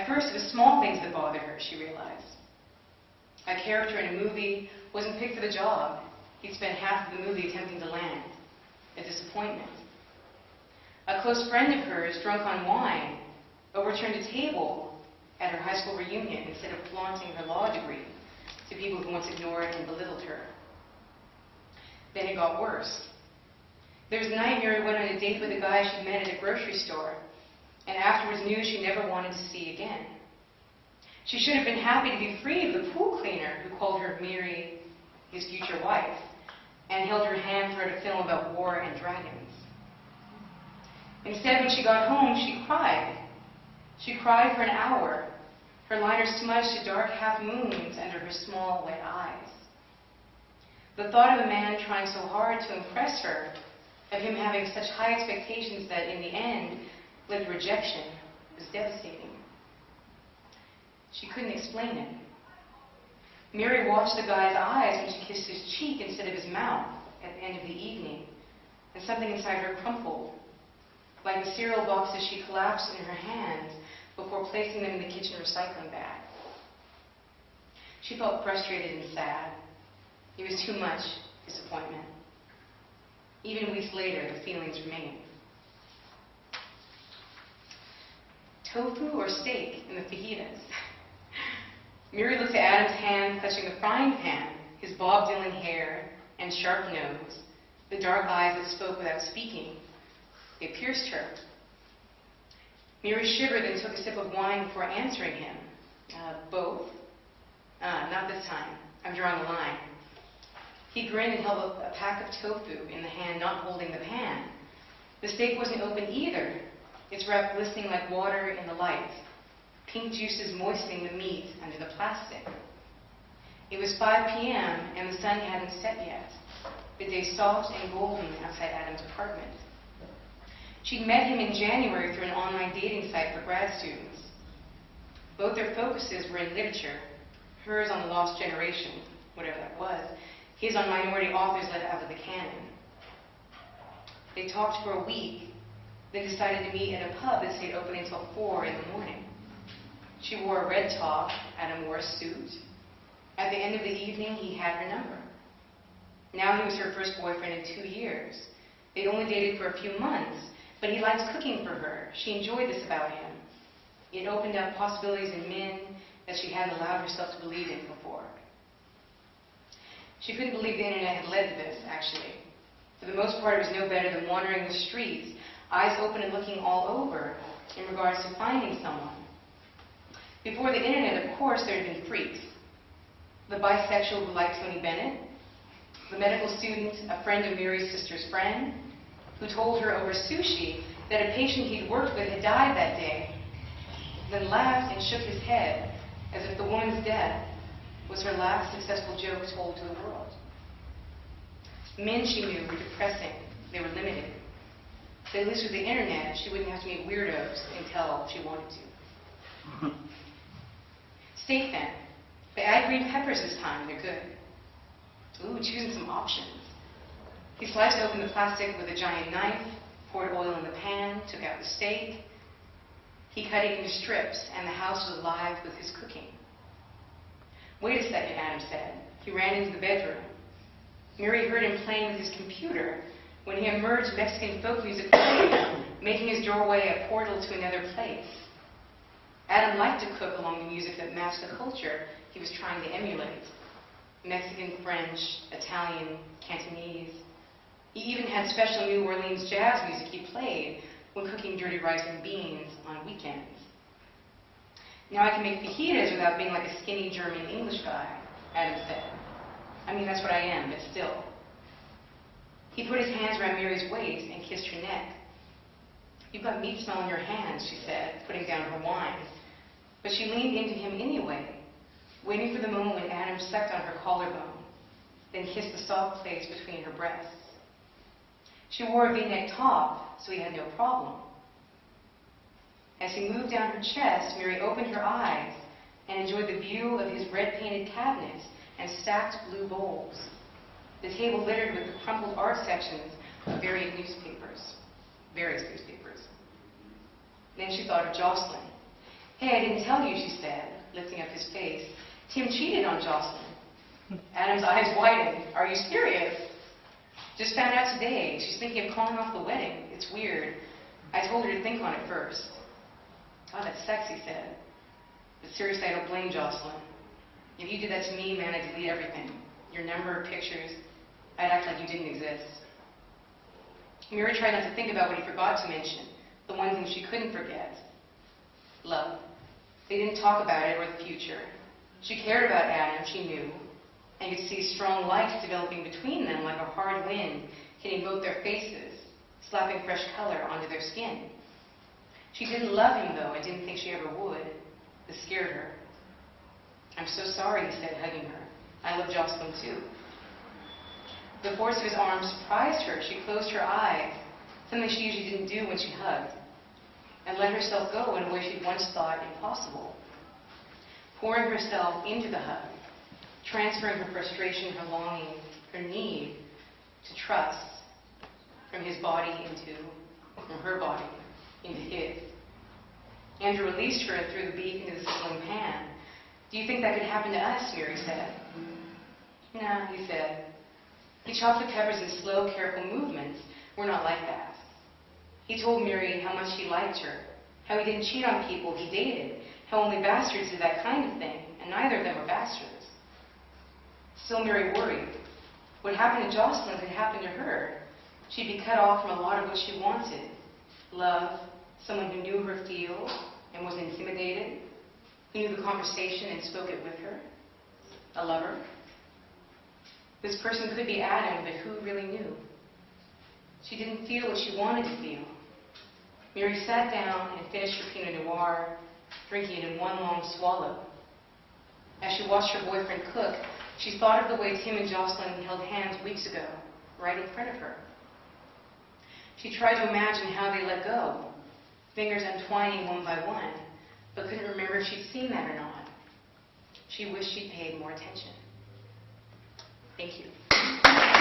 first, it was small things that bothered her, she realized. A character in a movie wasn't picked for the job. He'd spent half of the movie attempting to land. A disappointment. A close friend of hers, drunk on wine, overturned a table at her high school reunion instead of flaunting her law degree to people who once ignored and belittled her. Then it got worse. There was a night Mary went on a date with a guy she'd met at a grocery store, and afterwards knew she never wanted to see again. She should have been happy to be free of the pool cleaner who called her Mary, his future wife, and held her hand throughout a film about war and dragons. Instead, when she got home, she cried. She cried for an hour, her liner smudged to dark half-moons under her small, wet eyes. The thought of a man trying so hard to impress her, of him having such high expectations that in the end led to rejection, was devastating. She couldn't explain it. Mary watched the guy's eyes when she kissed his cheek instead of his mouth at the end of the evening, and something inside her crumpled, like the cereal boxes she collapsed in her hands before placing them in the kitchen recycling bag. She felt frustrated and sad. It was too much disappointment. Even weeks later, the feelings remained. Tofu or steak in the fajitas? Mary looked at Adam's hand clutching the frying pan, his Bob Dylan hair and sharp nose, the dark eyes that spoke without speaking. They pierced her. Mary shivered and took a sip of wine before answering him. Both? Not this time. I'm drawing a line. He grinned and held a pack of tofu in the hand not holding the pan. The steak wasn't open either, its wrap glistening like water in the light, pink juices moistening the meat under the plastic. It was 5 p.m. and the sun hadn't set yet, the day soft and golden outside Adam's apartment. She'd met him in January through an online dating site for grad students. Both their focuses were in literature, hers on the lost generation, whatever that was, his on minority authors left out of the canon. They talked for a week, then decided to meet at a pub that stayed open until 4 in the morning. She wore a red top, Adam wore a suit. At the end of the evening, he had her number. Now he was her first boyfriend in 2 years. They'd only dated for a few months, but he liked cooking for her. She enjoyed this about him. It opened up possibilities in men that she hadn't allowed herself to believe in before. She couldn't believe the internet had led to this, actually. For the most part, it was no better than wandering the streets, eyes open and looking all over in regards to finding someone. Before the internet, of course, there had been freaks. The bisexual who liked Tony Bennett, the medical student, a friend of Mary's sister's friend, who told her over sushi that a patient he'd worked with had died that day, then laughed and shook his head as if the woman's death was her last successful joke told to the world. Men she knew were depressing. They were limited. But at least with the internet, she wouldn't have to meet weirdos until she wanted to. Steak then. They add green peppers this time. They're good. Ooh, choosing some options. He sliced open the plastic with a giant knife, poured oil in the pan, took out the steak. He cut it into strips, and the house was alive with his cooking. Wait a second, Adam said. He ran into the bedroom. Mary heard him playing with his computer. When he emerged, Mexican folk music played, making his doorway a portal to another place. Adam liked to cook along the music that matched the culture he was trying to emulate. Mexican, French, Italian, Cantonese. He even had special New Orleans jazz music he played when cooking dirty rice and beans on weekends. Now I can make fajitas without being like a skinny German English guy, Adam said. I mean, that's what I am, but still. He put his hands around Mary's waist and kissed her neck. You've got meat smell in your hands, she said, putting down her wine. But she leaned into him anyway, waiting for the moment when Adam sucked on her collarbone, then kissed the soft place between her breasts. She wore a V-neck top, so he had no problem. As he moved down her chest, Mary opened her eyes and enjoyed the view of his red-painted cabinets and stacked blue bowls, the table littered with the crumpled art sections of various newspapers. Then she thought of Jocelyn. "Hey, I didn't tell you," she said, lifting up his face. "Tim cheated on Jocelyn." Adam's eyes widened. "Are you serious?" "Just found out today. She's thinking of calling off the wedding. It's weird. I told her to think on it first." "God, that's sex," he said. "But seriously, I don't blame Jocelyn. If you did that to me, man, I'd delete everything. Your number, pictures. I'd act like you didn't exist." Mary tried not to think about what he forgot to mention, the one thing she couldn't forget. Love. They didn't talk about it or the future. She cared about Adam, she knew, and could see strong lights developing between them like a hard wind hitting both their faces, slapping fresh color onto their skin. She didn't love him, though, and didn't think she ever would. This scared her. "I'm so sorry," he said, hugging her. "I love Jocelyn, too." The force of his arms surprised her. She closed her eyes, something she usually didn't do when she hugged, and let herself go in a way she'd once thought impossible. Pouring herself into the hug, transferring her frustration, her longing, her need to trust from her body into his. Andrew released her and threw the beef into the sizzling pan. "Do you think that could happen to us?" Mary said. "No," he said. He chopped the peppers in slow, careful movements. "We're not like that." He told Mary how much he liked her, how he didn't cheat on people he dated, how only bastards did that kind of thing, and neither of them were bastards. Still, Mary worried. What happened to Jocelyn could happen to her. She'd be cut off from a lot of what she wanted. Love, someone who knew her feels and wasn't intimidated, who knew the conversation and spoke it with her. A lover. This person could be Adam, but who really knew? She didn't feel what she wanted to feel. Mary sat down and finished her Pinot Noir, drinking it in one long swallow. As she watched her boyfriend cook, she thought of the way Tim and Jocelyn held hands weeks ago, right in front of her. She tried to imagine how they let go, fingers untwining one by one, but couldn't remember if she'd seen that or not. She wished she'd paid more attention. Thank you.